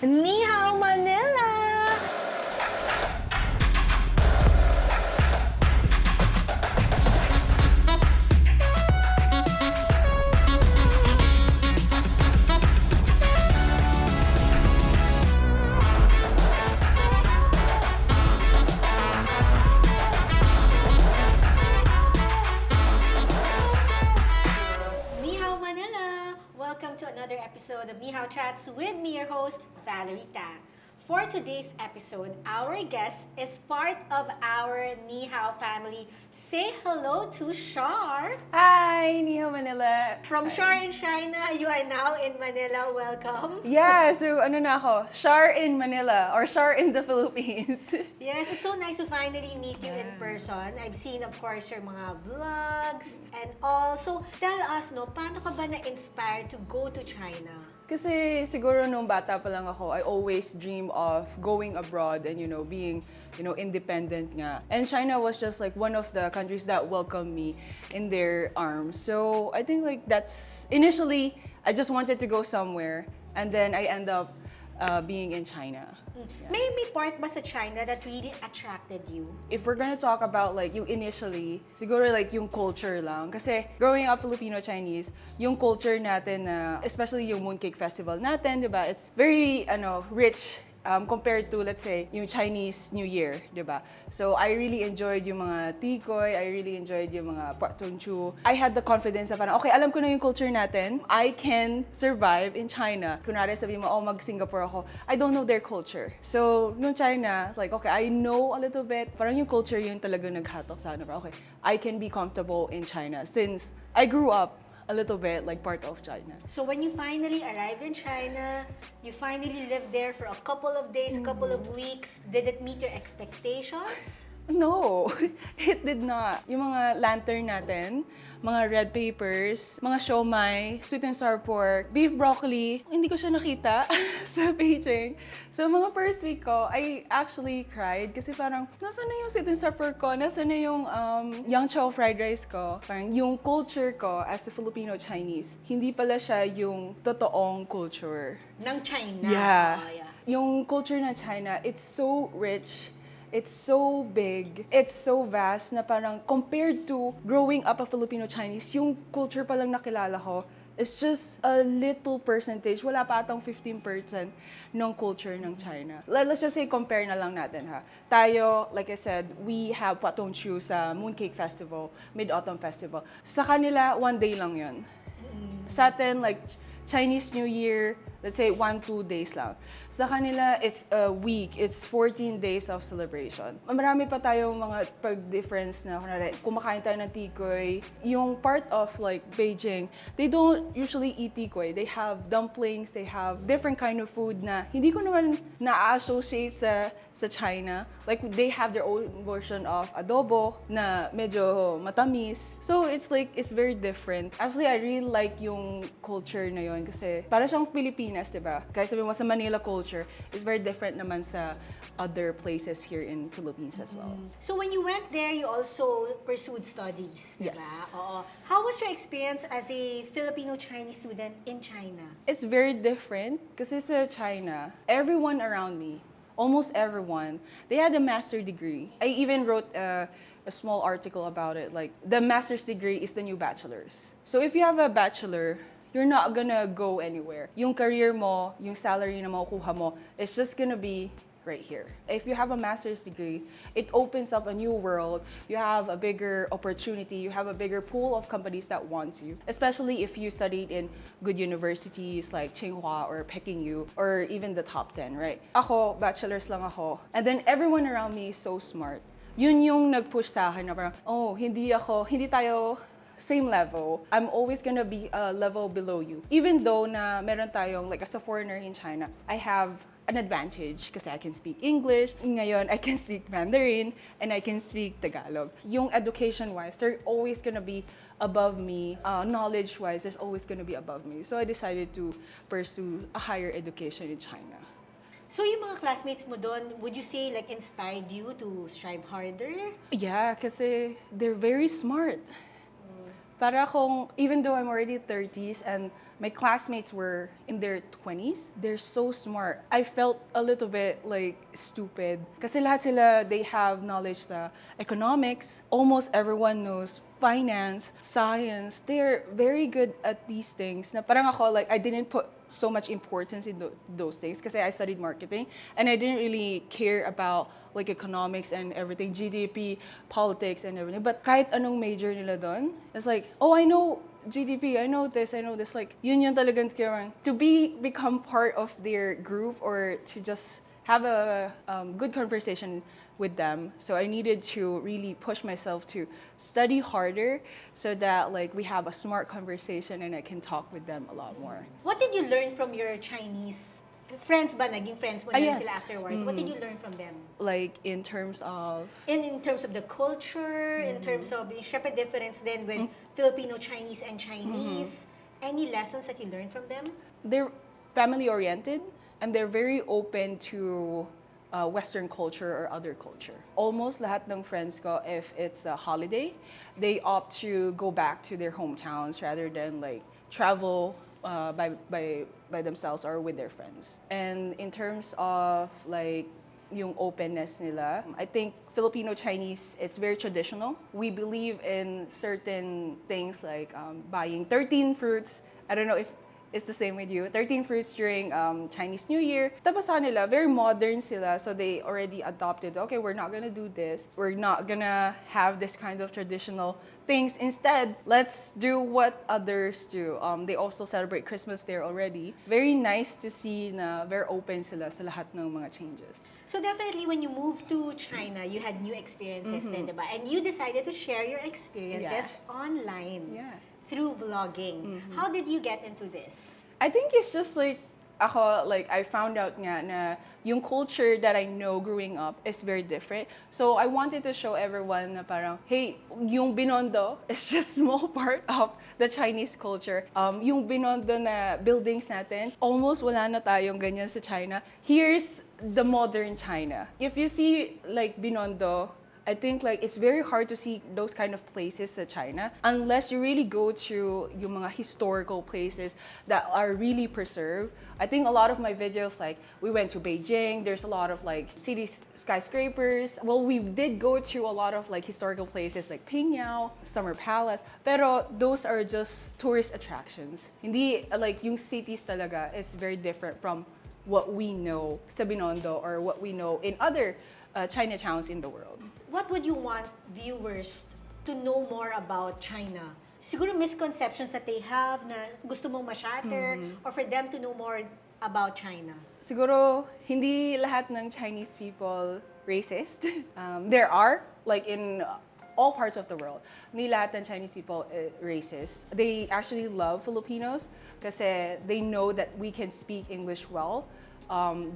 Ni Hao Manila! Ni Hao Manila! Welcome to another episode of Ni Hao Chats with me, your host, Valerie Tan. For today's episode, our guest is part of our Ni Hao family. Say hello to Char. Hi, Ni Hao Manila. From Char in China, you are now in Manila. Welcome. Yeah, so ano na ako, Char in Manila or Char in the Philippines. Yes, it's so nice to finally meet you in person. I've seen, of course, your mga vlogs and all. So, tell us, no, paano ka ba na-inspired to go to China? Kasi siguro nung bata pa lang ako, I always dream of going abroad and being independent nga. And China was just like one of the countries that welcomed me in their arms. So I think like that's initially I just wanted to go somewhere and then I end up being in China. Yeah. May part ba sa China that really attracted you? If we're gonna talk about like yung initially, siguro like yung culture lang. Kasi growing up Filipino-Chinese, yung culture natin na, especially yung Mooncake Festival natin, di ba? It's very, rich compared to, let's say, yung Chinese New Year, di ba? So, I really enjoyed yung mga tikoy, I really enjoyed yung mga patungchu. I had the confidence na parang, okay, alam ko na yung culture natin. I can survive in China. Kunwari sabi mo, oh, mag-Singapore ako. I don't know their culture. So, nung China, like, okay, I know a little bit. Parang yung culture yung talaga naghatok sa ano. Okay, I can be comfortable in China since I grew up a little bit like part of China. So when you finally arrived in China, you finally lived there for a couple of days, a couple of weeks. Did it meet your expectations? No, it did not. Yung mga lantern natin, mga red papers, mga siomai, sweet and sour pork, beef broccoli, hindi ko siya nakita sa paging. So mga first week ko, I actually cried kasi parang, nasaan na yung sweet and sour pork ko? Nasaan na yung yang chow fried rice ko? Parang yung culture ko as a Filipino-Chinese, hindi pala siya yung totoong culture. Ng China? Yeah. Oh, yeah. Yung culture ng China, it's so rich. It's so big, it's so vast na parang compared to growing up a Filipino-Chinese, yung culture pa lang nakilala ko, it's just a little percentage. Wala pa atang 15% ng culture ng China. Let's just say compare na lang natin ha. Tayo, like I said, we have Patongchu sa Mooncake Festival, Mid-Autumn Festival. Sa kanila, 1 day lang yun. Sa atin, like Chinese New Year, let's say 1-2 days lang. Sa kanila, it's a week. It's 14 days of celebration. Marami pa tayong mga pag-difference na, kumakain tayo ng tikoy. Yung part of like Beijing, they don't usually eat tikoy. They have dumplings, they have different kind of food na hindi ko naman na-associate sa China. Like, they have their own version of adobo na medyo matamis. So, it's like, it's very different. Actually, I really like yung culture na yun kasi para siyang Pilipinas, di ba? Kaya sabi mo sa Manila culture, it's very different naman sa other places here in Philippines as well. So when you went there, you also pursued studies, di ba? Yes. Oo. How was your experience as a Filipino-Chinese student in China? It's very different kasi sa China, everyone around me, almost everyone, they had a master's degree. I even wrote a small article about it, like the master's degree is the new bachelor's. So if you have a bachelor, you're not gonna go anywhere. Yung career mo, yung salary na makukuha mo, it's just gonna be right here. If you have a master's degree, it opens up a new world. You have a bigger opportunity. You have a bigger pool of companies that want you. Especially if you studied in good universities like Tsinghua or Peking U or even the top 10, right? Ako, bachelor's lang ako. And then everyone around me is so smart. Yun yung nag-push sa akin na parang, oh, hindi tayo same level. I'm always gonna be a level below you. Even though na meron tayong, like as a foreigner in China, I have an advantage kasi I can speak English. Ngayon, I can speak Mandarin and I can speak Tagalog. Yung education-wise, they're always gonna be above me. Knowledge-wise, there's always gonna be above me. So I decided to pursue a higher education in China. So yung mga classmates mo doon, would you say like inspired you to strive harder? Yeah, kasi they're very smart. Para kung, even though I'm already 30s and my classmates were in their 20s, they're so smart. I felt a little bit like stupid. Kasi lahat sila, they have knowledge sa economics. Almost everyone knows finance, science. They're very good at these things. Na parang ako, like, I didn't put so much importance in those things kasi I studied marketing and I didn't really care about like economics and everything, GDP, politics and everything. But kahit anong major nila doon, it's like, oh, I know GDP, I know this, like, yun yung talagang kailangan. To become part of their group or to just have a good conversation with them. So I needed to really push myself to study harder so that like we have a smart conversation and I can talk with them a lot more. What did you learn from your Chinese friends ba? Naging friends mo na rin Yes. sila afterwards. What did you learn from them? Like in terms of In terms of the culture, in terms of yung syempre difference din with Filipino Chinese and Chinese. Any lessons that you learned from them? they're family oriented and they're very open to Western culture or other culture. Almost lahat ng friends ko, if it's a holiday, they opt to go back to their hometowns rather than like travel by themselves or with their friends. And in terms of like yung openness nila, I think Filipino Chinese is very traditional. We believe in certain things like buying 13 fruits. I don't know if it's the same with you. 13 fruits during Chinese New Year. Tapos sa nila, very modern sila. So they already adopted, okay, we're not gonna do this. We're not gonna have this kind of traditional things. Instead, let's do what others do. They also celebrate Christmas there already. Very nice to see na very open sila sa lahat ng mga changes. So definitely when you moved to China, you had new experiences din, diba? And you decided to share your experiences online. Yeah. Through vlogging. How did you get into this? I think it's just like, ako, like, I found out nga na yung culture that I know growing up is very different. So I wanted to show everyone na parang, hey, yung Binondo is just small part of the Chinese culture. Yung Binondo na buildings natin, almost wala na tayong ganyan sa China. Here's the modern China. If you see like Binondo, I think like it's very hard to see those kind of places in China unless you really go to yung mga historical places that are really preserved. I think a lot of my videos, like we went to Beijing, there's a lot of like city skyscrapers. Well, we did go to a lot of like historical places like Pingyao, Summer Palace, pero those are just tourist attractions. Hindi like yung cities talaga is very different from what we know sa Binondo or what we know in other Chinatowns in the world. What would you want viewers to know more about China? Siguro misconceptions that they have na gusto mong ma-shatter or for them to know more about China. Siguro, hindi lahat ng Chinese people racist. There are, like in all parts of the world, hindi lahat ng Chinese people racist. They actually love Filipinos kasi they know that we can speak English well.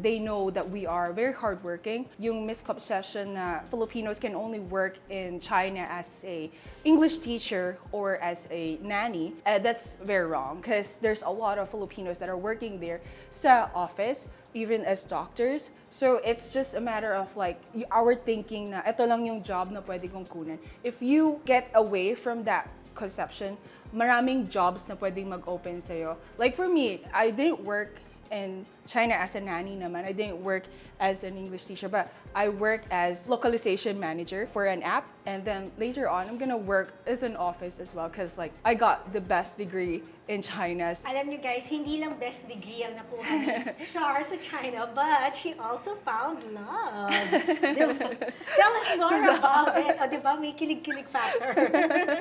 They know that we are very hardworking. Yung misconception na Filipinos can only work in China as a English teacher or as a nanny, that's very wrong because there's a lot of Filipinos that are working there sa office, even as doctors. So it's just a matter of like our thinking na ito lang yung job na pwede kong kunin. If you get away from that conception, maraming jobs na pwedeng mag-open sa'yo. Like for me, I didn't work in China as a nanny naman. I didn't work as an English teacher, but I worked as localization manager for an app. And then later on, I'm gonna work as an office as well because like I got the best degree in China. Alam nyo guys, hindi lang best degree ang nakuha ni Char sa China, but she also found love. Diba? Tell us more about it. O diba, may kilig-kilig factor.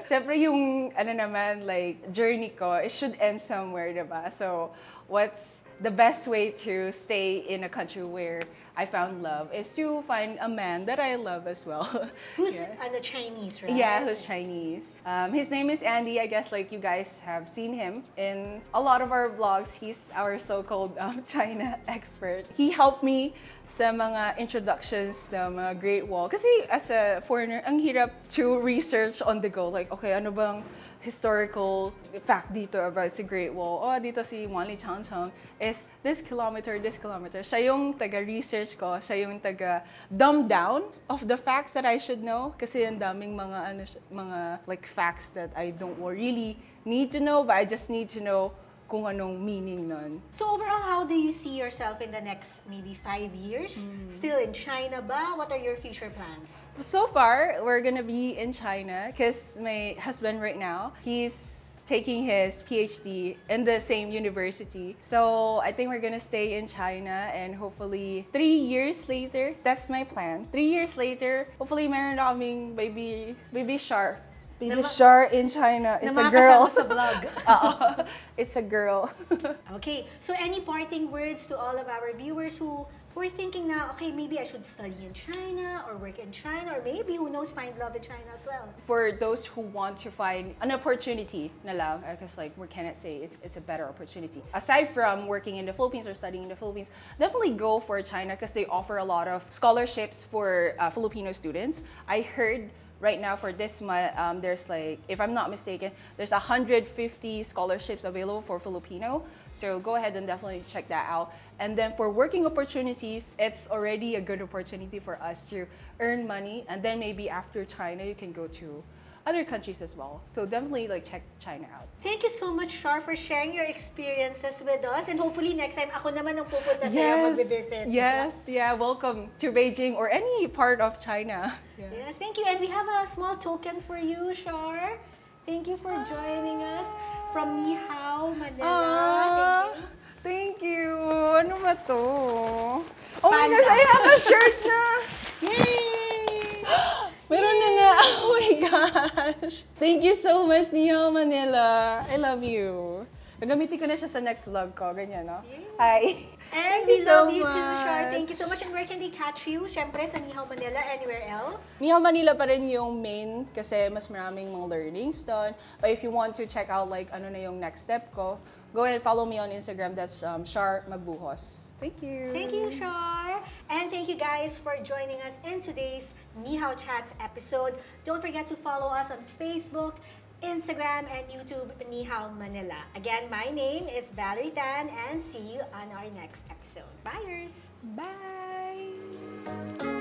Siyempre yung ano naman, like journey ko, it should end somewhere, diba? So what's the best way to stay in a country where I found love is to find a man that I love as well. Who's Chinese, right? Yeah, who's Chinese. His name is Andy. I guess like you guys have seen him in a lot of our vlogs. He's our so-called China expert. He helped me sa mga introductions ng mga Great Wall. Kasi as a foreigner, ang hirap to research on the go. Like, okay, ano bang historical fact dito about si Great Wall. Oh, dito si Wanli Changcheng is this kilometer. Siya yung taga-research ko. Siya yung taga-dumb down of the facts that I should know. Kasi ang daming mga like facts that I don't really need to know, but I just need to know kung anong meaning nun. So overall, how do you see yourself in the next maybe 5 years? Still in China ba? What are your future plans? So far, we're gonna be in China because my husband right now, he's taking his PhD in the same university. So I think we're gonna stay in China and hopefully 3 years later, that's my plan. 3 years later, hopefully meron na kaming baby Char. Baby Char in China. It's a girl. Sa vlog. It's a girl. Okay, so any parting words to all of our viewers who are thinking now, okay, maybe I should study in China or work in China or maybe, who knows, find love in China as well. For those who want to find an opportunity na lang, because like we cannot say it's a better opportunity. Aside from working in the Philippines or studying in the Philippines, definitely go for China because they offer a lot of scholarships for Filipino students. I heard right now for this month, there's like, if I'm not mistaken, there's 150 scholarships available for Filipino. So go ahead and definitely check that out. And then for working opportunities, it's already a good opportunity for us to earn money. And then maybe after China, you can go to other countries as well. So definitely like check China out. Thank you so much, Char, for sharing your experiences with us. And hopefully next time, ako naman ang pupunta sa'yo mag-visit. Yes, yeah, welcome to Beijing or any part of China. Yeah. Yes, thank you. And we have a small token for you, Char. Thank you for joining us from Ni Hao, Manila. Thank you. Ano ba to? Oh my Pala. gosh, I have a shirt na! Yay! Meron na nga. Oh my gosh. Thank you so much, Ni Hao Manila. I love you. Gagamitin ko na siya sa next vlog ko. Ganyan, no? Yay. Hi. And Thank we you so love you too, Char. much. Thank you so much. And where can they catch you? Siyempre, sa Ni Hao Manila, anywhere else? Ni Hao Manila pa rin yung main kasi mas maraming mga learnings doon. But if you want to check out like ano na yung next step ko, go ahead and follow me on Instagram. That's Char Magbuhos. Thank you. Thank you, Char. And thank you guys for joining us in today's Ni Hao Chats episode. Don't forget to follow us on Facebook, Instagram, and YouTube, Ni Hao Manila. Again, my name is Valerie Tan and see you on our next episode. Bye! Bye.